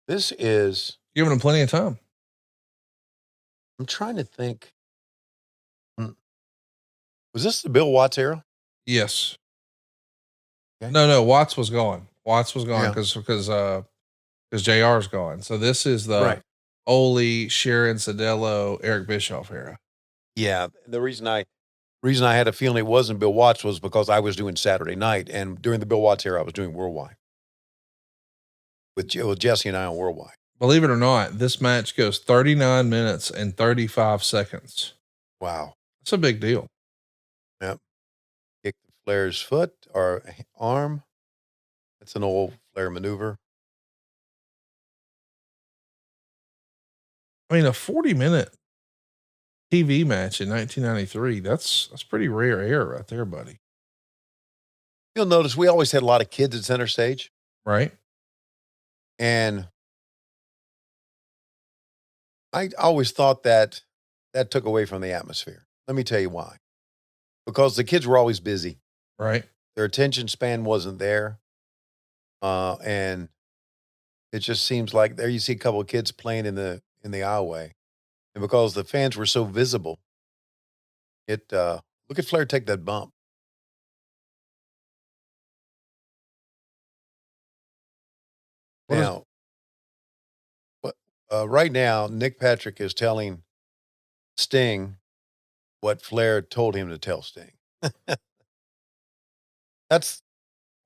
This is, Giving them plenty of time. I'm trying to think. Mm, Was this the Bill Watts era? Yes. Okay. No, Watts was gone. Watts was gone Yeah. because JR's gone. So this is the Right. Ole, Sharon, Sadello, Eric Bischoff era. Yeah. The reason I had a feeling it wasn't Bill Watts was because I was doing Saturday night, and during the Bill Watts era, I was doing Worldwide with Jesse and I on Worldwide. Believe it or not, this match goes 39 minutes and 35 seconds. Wow. That's a big deal. Yep. Kick the Flair's foot or arm. That's an old Flair maneuver. I mean, a 40-minute TV match in 1993, that's pretty rare air right there, buddy. You'll notice we always had a lot of kids at center stage, Right? and I always thought that that took away from the atmosphere. Let me tell you why. Because the kids were always busy. Right? Their attention span wasn't there. And it just seems like there you see a couple of kids playing in the aisleway. And because the fans were so visible, look at Flair take that bump. What is Now, what right now, Nick Patrick is telling Sting what Flair told him to tell Sting. That's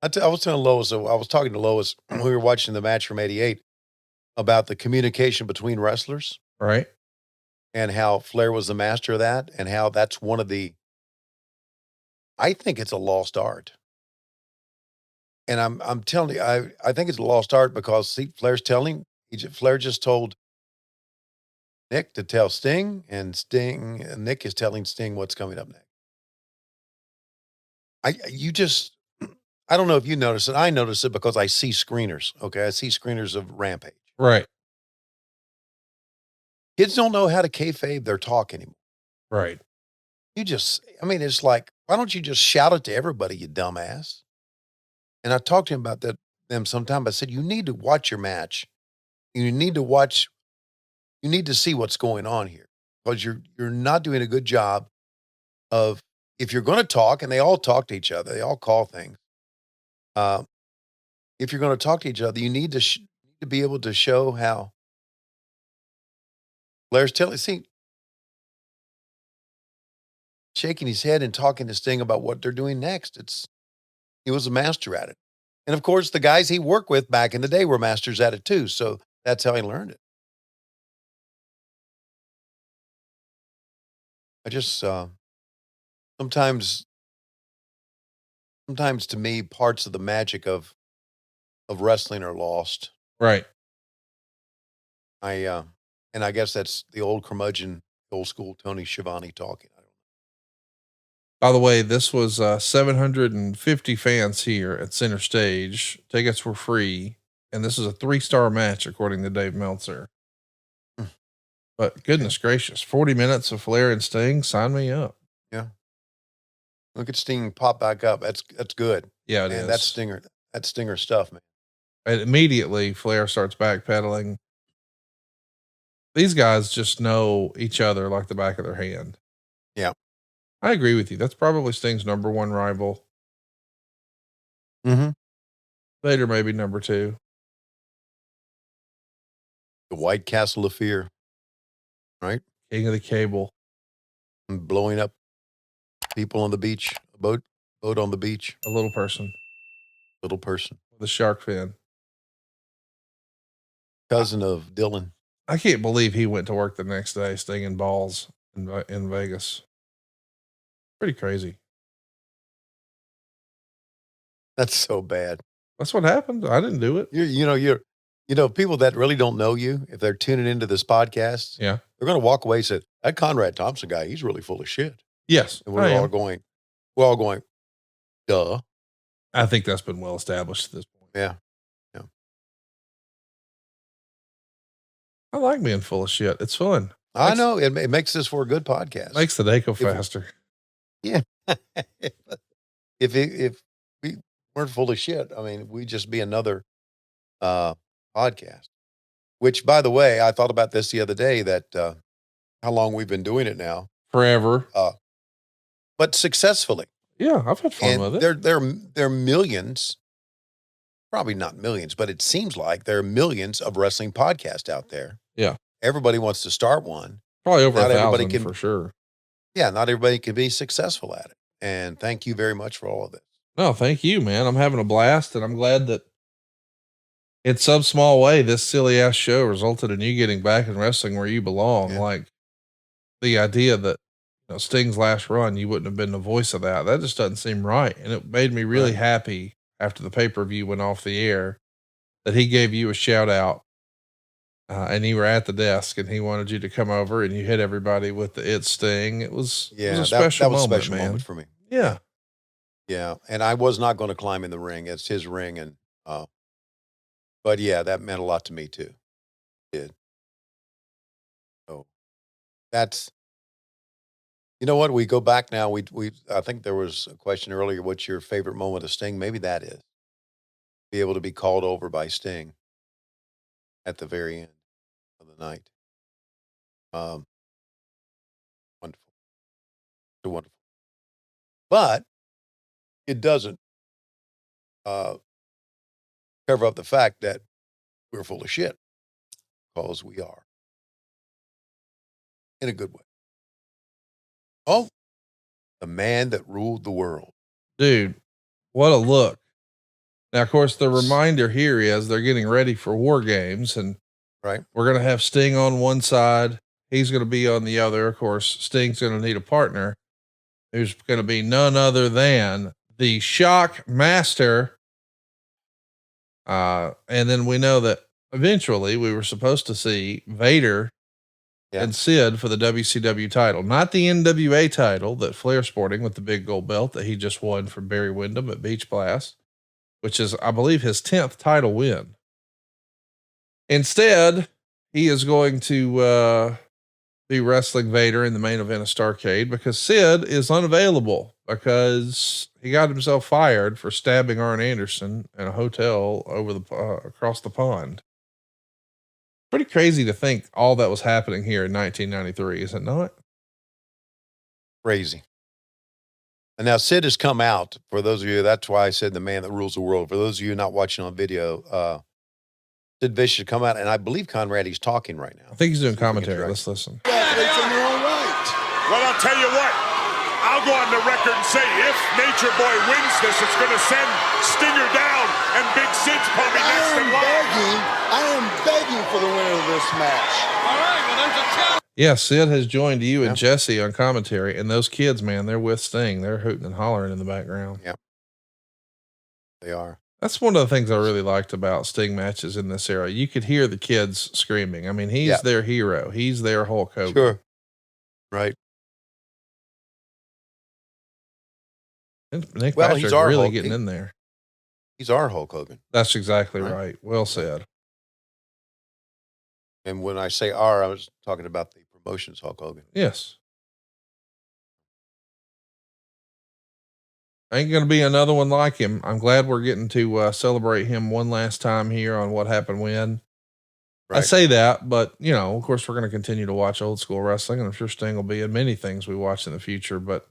I was telling Lois, I was talking to Lois when we were watching the match from '88 about the communication between wrestlers right? and how Flair was the master of that, and how that's one of the. I think it's a lost art, and I'm telling you, I think it's a lost art because see, Flair's telling Flair just told Nick to tell Sting, and Nick is telling Sting what's coming up next. You just I don't know if you notice it. I notice it because I see screeners. Okay, I see screeners of Rampage. Right. Kids don't know how to kayfabe their talk anymore. Right. I mean, it's like, why don't you just shout it to everybody, you dumbass? And I talked to him about them sometime. I said, you need to watch your match. You need to watch, you need to see what's going on here because you're not doing a good job of, if you're going to talk, and they all talk to each other, they all call things. Uh, if you're going to talk to each other, you need to be able to show how Blair's telling, see, shaking his head and talking to Sting about what they're doing next. He was a master at it. And of course, the guys he worked with back in the day were masters at it too. So that's how he learned it. I just sometimes sometimes to me parts of the magic of wrestling are lost. Right. I and I guess that's the old curmudgeon, old school Tony Schiavone talking. I don't By the way, this was 750 fans here at Center Stage. Tickets were free, and this is a 3-star match according to Dave Meltzer. know. But goodness gracious, 40 minutes of Flair and Sting, sign me up. Yeah. Look at Sting pop back up. That's good. Yeah, it Man, is. that's Stinger stuff, man. And immediately Flair starts backpedaling. These guys just know each other like the back of their hand. Yeah. I agree with you. That's probably Sting's number one rival. Mm-hmm. Vader maybe number two. The White Castle of Fear, right? King of the Cable. And blowing up people on the beach, a boat on the beach, A little person little person, with a shark fin. cousin of Dylan. I can't believe he went to work the next day stinging balls in Vegas. Pretty crazy. That's so bad. That's what happened. I didn't do it. People that really don't know you, if they're tuning into this podcast, Yeah. they're going to walk away and say, that Conrad Thompson guy, he's really full of shit. Yes. And we're all going, duh. I think that's been well established at this point. Yeah. I like being full of shit. It's fun. I know it makes this for a good podcast. Makes the day go faster. Yeah. If we weren't full of shit, I mean, we'd just be another podcast. Which, by the way, I thought about this the other day that how long we've been doing it now, Forever. but successfully. Yeah, I've had fun with it. There are millions, probably not millions, but it seems like there are millions of wrestling podcasts out there. Yeah. Everybody wants to start one. Probably over Not 1,000 for sure. Yeah, not everybody can be successful at it. And thank you very much for all of this. No, thank you, man. I'm having a blast, and I'm glad that in some small way, this silly ass show resulted in you getting back in wrestling where you belong. Yeah. Like the idea that, Sting's last run, you wouldn't have been the voice of that. That just doesn't seem right. And it made me really Right. happy after the pay-per-view went off the air that he gave you a shout out. And you were at the desk and he wanted you to come over and you hit everybody with the It's Sting. It was a special that was moment, a special man. moment for me. Yeah. Yeah. And I was not going to climb in the ring. It's his ring. And, but yeah, that meant a lot to me too. It did. So that's, you know what? We go back now. I think there was a question earlier. What's your favorite moment of Sting? Maybe that is be able to be called over by Sting at the very end of the night. Wonderful. So wonderful. But it doesn't cover up the fact that we're full of shit, because we are, in a good way. Oh, the man that ruled the world. Dude, what a look. Now, of course, the reminder here is they're getting ready for War Games, and Right. we're going to have Sting on one side. He's going to be on the other. Of course, Sting's going to need a partner who's going to be none other than the Shock Master. And then we know that eventually we were supposed to see Vader and Sid for the WCW title, not the NWA title that Flair's sporting with the big gold belt that he just won from Barry Windham at Beach Blast, which is, I believe, his 10th title win. Instead, he is going to be wrestling Vader in the main event of Starrcade because Sid is unavailable because he got himself fired for stabbing Arn Anderson in a hotel over the across the pond. Pretty crazy to think all that was happening here in 1993, is it not? Crazy. And now Sid has come out. For those of you, that's why I said the man that rules the world. For those of you not watching on video, Sid Vicious come out, and I believe Conrad, he's talking right now. I think he's doing commentary. Let's listen. Athletes in their own right. Well, I'll tell you what. I'll go on the record and say if Nature Boy wins this, it's going to send Stinger down, and Big Sid's probably next in line. I am begging for the winner of this match. All right, well, there's a count. Yeah, Sid has joined you and Jesse on commentary, and those kids, man, they're with Sting. They're hooting and hollering in the background. Yeah, they are. That's one of the things I really liked about Sting matches in this era. You could hear the kids screaming. I mean, he's their hero. He's their Hulk Hogan. Sure. Right. And Nick Well, Patrick he's our really Hulk. getting in there. He's our Hulk Hogan. That's exactly right. Well said. And when I say our, I was talking about the promotions Hulk Hogan. Yes. Ain't going to be another one like him. I'm glad we're getting to celebrate him one last time here on What Happened When. I say that, but of course we're going to continue to watch old school wrestling, and I'm sure Sting will be in many things we watch in the future, but